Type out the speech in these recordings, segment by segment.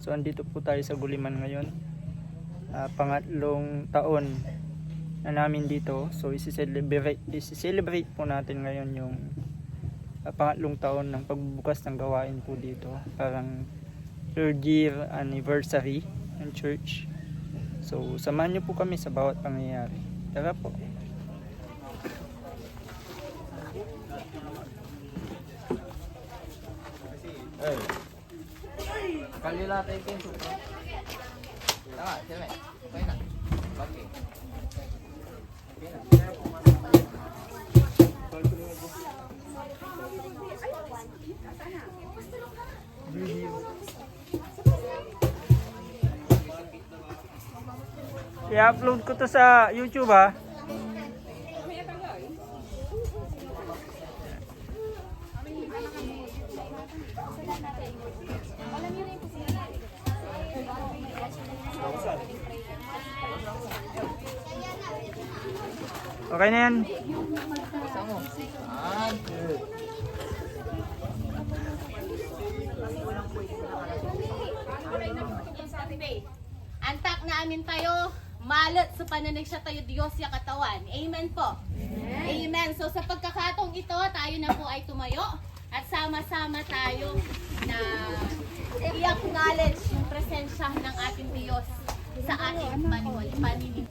So andito po tayo sa Guliman ngayon. Pangatlong taon na namin dito. So isi-celebrate po natin ngayon yung pangatlong taon ng pagbubukas ng gawain po dito. Parang third year anniversary ng church. So samahan niyo po kami sa bawat pangyayari. Tara po. Kalila tayo kayo suka. Tama, sila. Okay na. Okay. I-upload ko to sa YouTube ha. Okay na yan. Antak na amin tayo, malat sa pananag siya tayo Diyos ya katawan. Amen po. Amen. So sa pagkakataong ito, tayo na po ay tumayo at sama-sama tayo na i-acknowledge yung presensya ng ating Diyos sa ating paninigin.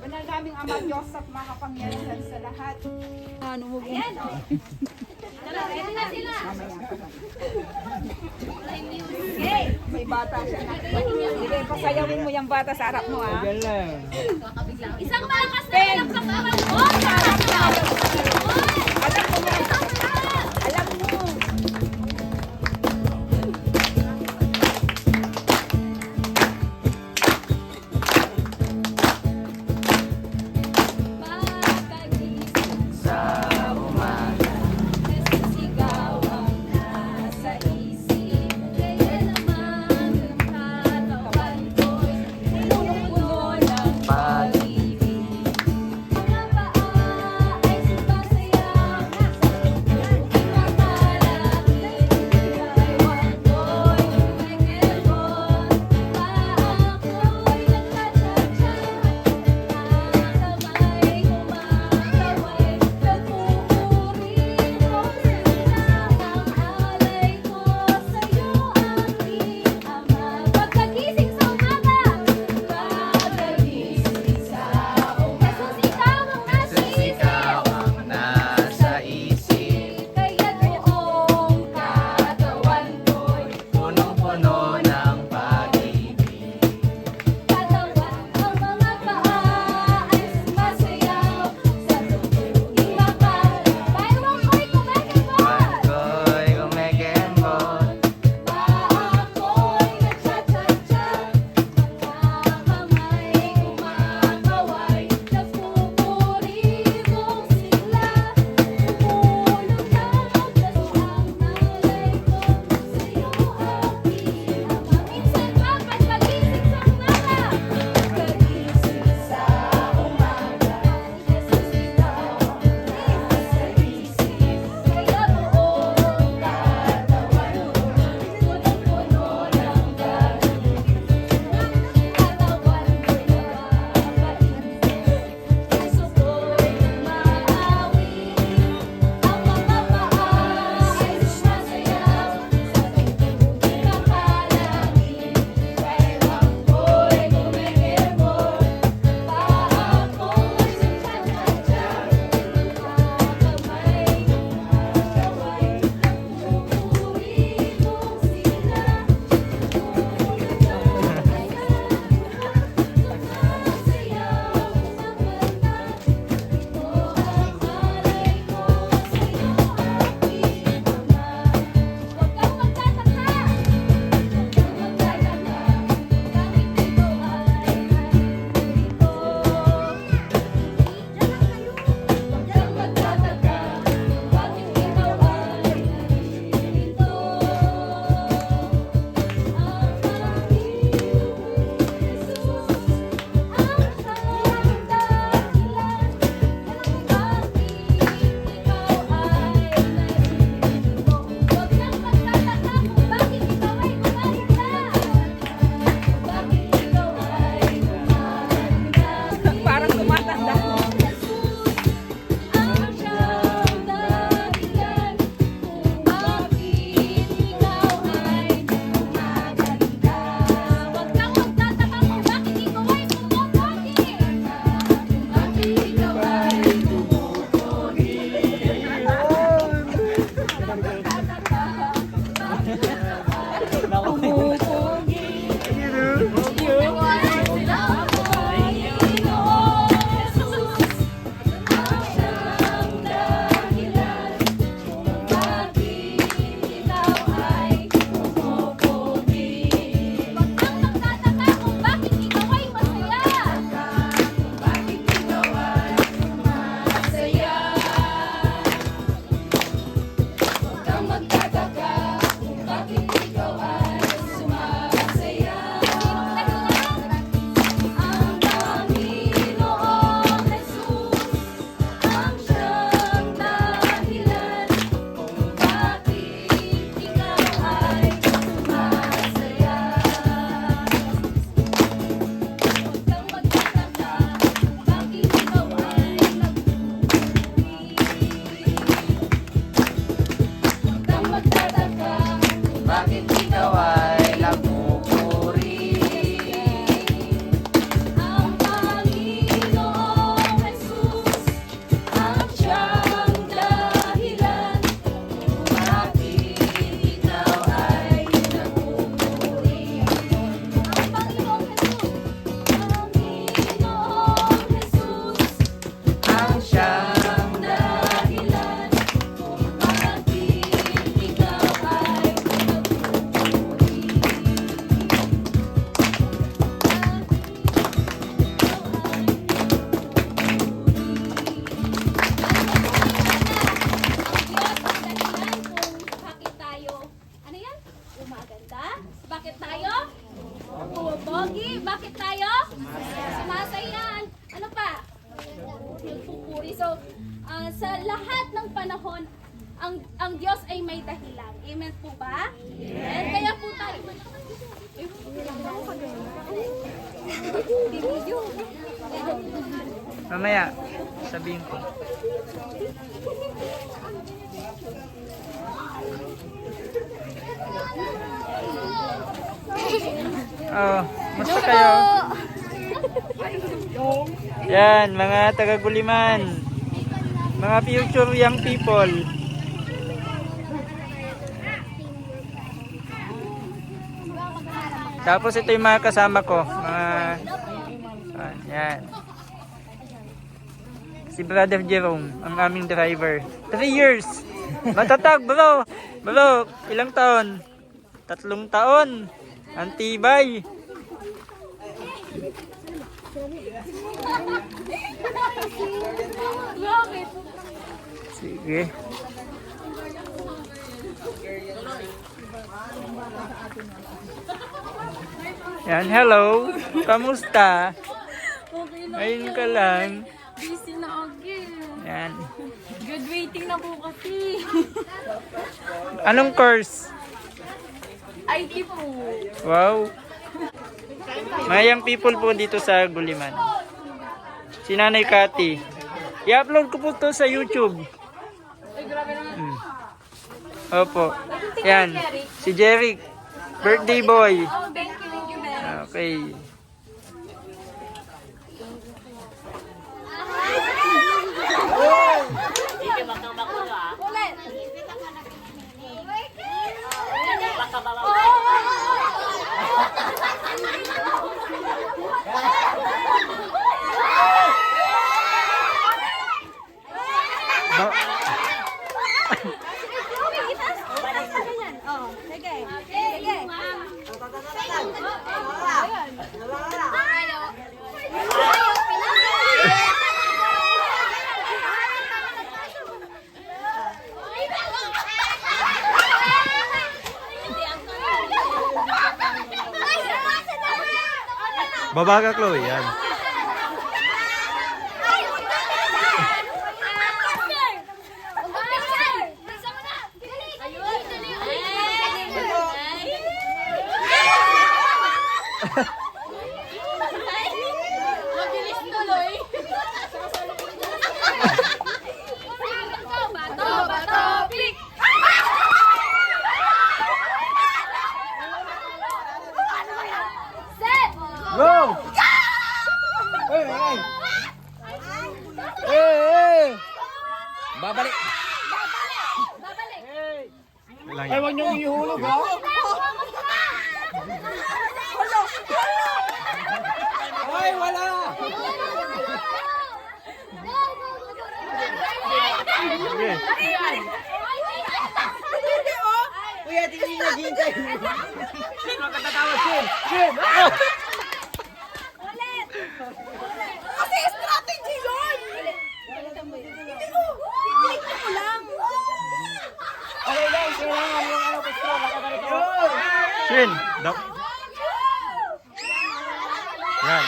Manalangin Ama Diyos at mga kapangyarihan sa lahat. Ano mo ba? Ayan o. Ready na sila. Okay. May bata siya na. Sige, pasayawin mo yung bata sa harap mo ha. Galang. Isang malakas na palakpakan mo. Alam mo. Alam mo. Pag-ibig, mga paa ay Bakit tayo? Sumasayan. Ano pa? Nagpupuri. So, sa lahat ng panahon, ang Diyos ay may dahilan. Amen po ba? Amen. Kaya po tayo. Mamaya, sabihin ko. Oh, musta kayo? Yan, mga taga-Guliman. Mga future young people. Tapos ito yung mga kasama ko. Mga, yan. Si Brother Jerome, ang aming driver. 3 years! Matatag, bro! Bro, ilang taon? 3 taon! Ang tibay! Sige. Yan, hello! Kamusta? Okay lang. Ayun ka lang. Busy na again. Yan. Graduating na po kasi. Anong course? IT po. Wow. Mayang people po dito sa Guliman. Si Nanay Cathy. I-upload ko po to sa YouTube. Opo. Yan. Si Jeric. Birthday boy. Oh, thank you very much. Okay. Ulit. Ba- Baba ka, Chloe. Yan. Mabilis tuloy. Bato, click. Set. Go! Hey, hey! Hey, hey! Babalik! Babalik. Ay, huwag niyong ihulog, ha? Ay, wala! Sige. Kuya, tingin niyo naghihintay. Kasi strategy yun! Hindi ko! Hindi ko lang! Okay guys, kailangan yung ano, pwesto. Nakabalik ako. Shin! Dap! Yan.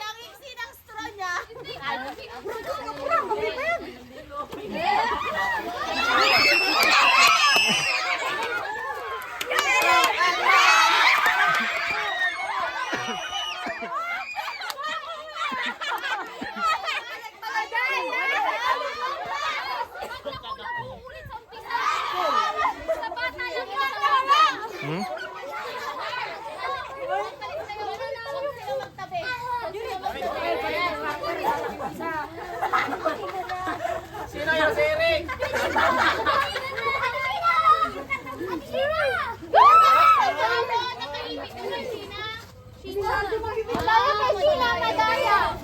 Ang iksi ng straw niya. Hmm? Sino yung si Eric?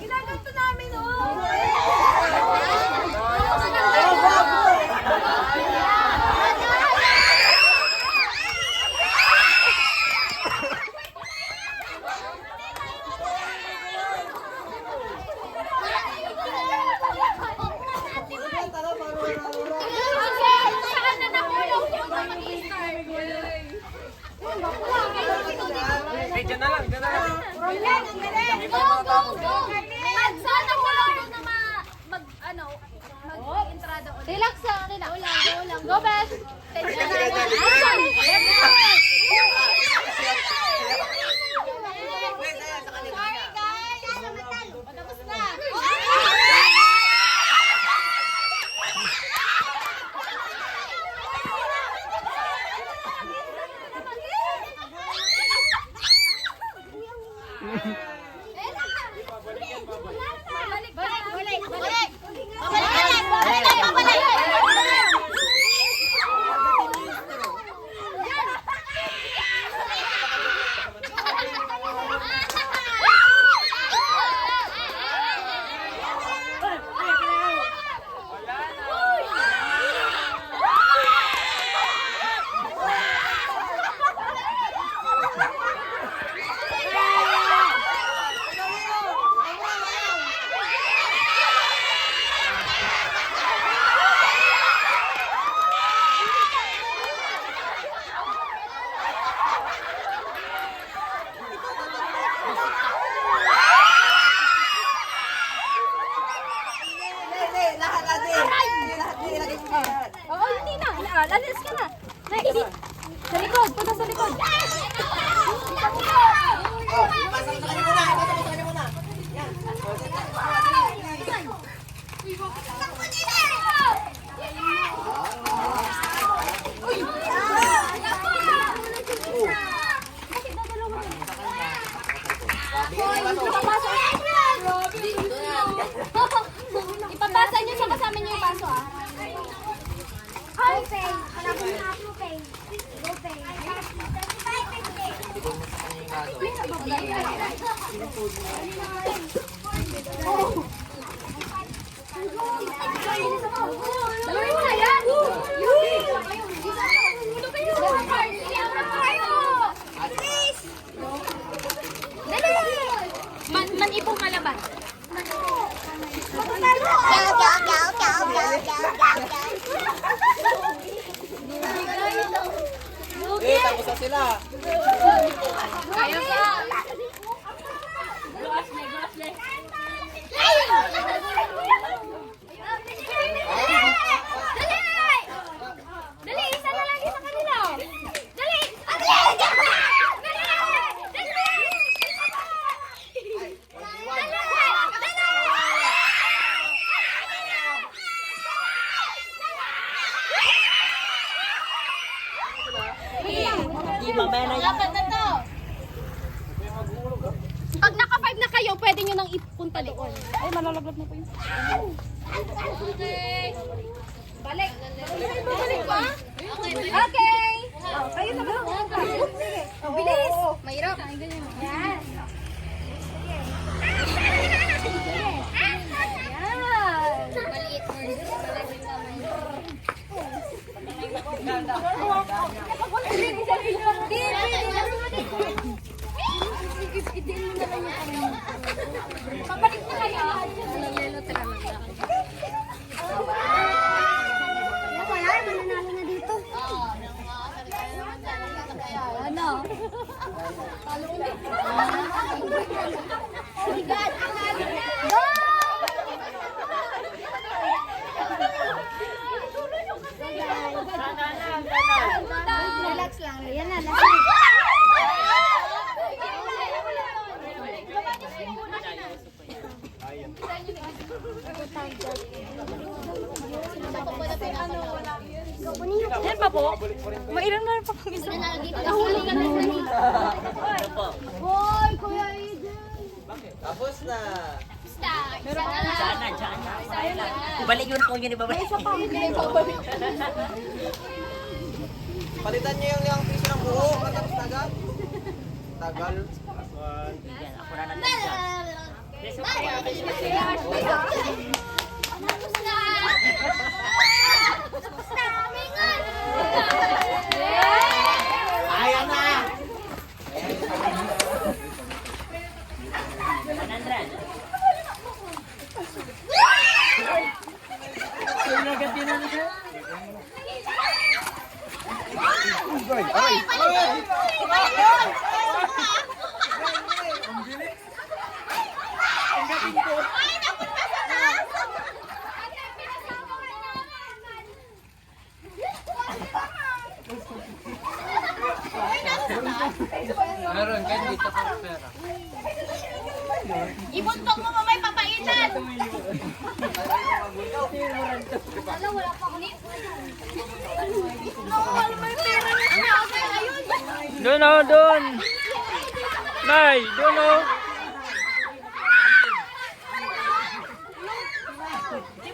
Ginaganto namin, oh. Saan na nakulong yung mga Easter? Hey, dyan na lang, dyan na lang. Go, go, go! At sana wala na mag-entrada ulit. Relax lang, relax. Go lang. Go, Beth. Tension lang. Patapos na. Oo, hindi na. Lalis ka na. Sa likod. Punta sa likod. Ipapasa niyo sa kasama niyo yung paso, ah. Pay. Wala ko na Apple Pay. Go Pay. Dalawin mo na yan! Man-ipong kalaban. Tapos na sila. Kaya ka! Dali, isa na lagi sa kanila. Dali! Dapat na to. Pag naka-5 na kayo, pwede nyo nang ipunta doon. Ay, malalaglag na po yun. Okay. Balik. Balik ba? Okay. Kayo na ba? Bilis. Mahirap. Yan. Maliit. Papalik na kayo. Mananalo na dito. Ano? Relax lang. Yan na. Yan pa po. Mailan na pa kung isa. Nahulog ka na sa nila. Hoy, Kuya Aiden. Tapos na. Ibalik yun kung yun ibabalik. Palitan niyo yung piso ng buo. Matapos na agad. Tagal. Yan, ako na nandiyan. Ayan na. 100. Ay! Meron, kahit dito ka pera. Ibuntok mo mamay papaitan. Wala, wala pa ako. May pera na siya. Okay, ayun. Doon o, doon. Nay, doon o. Si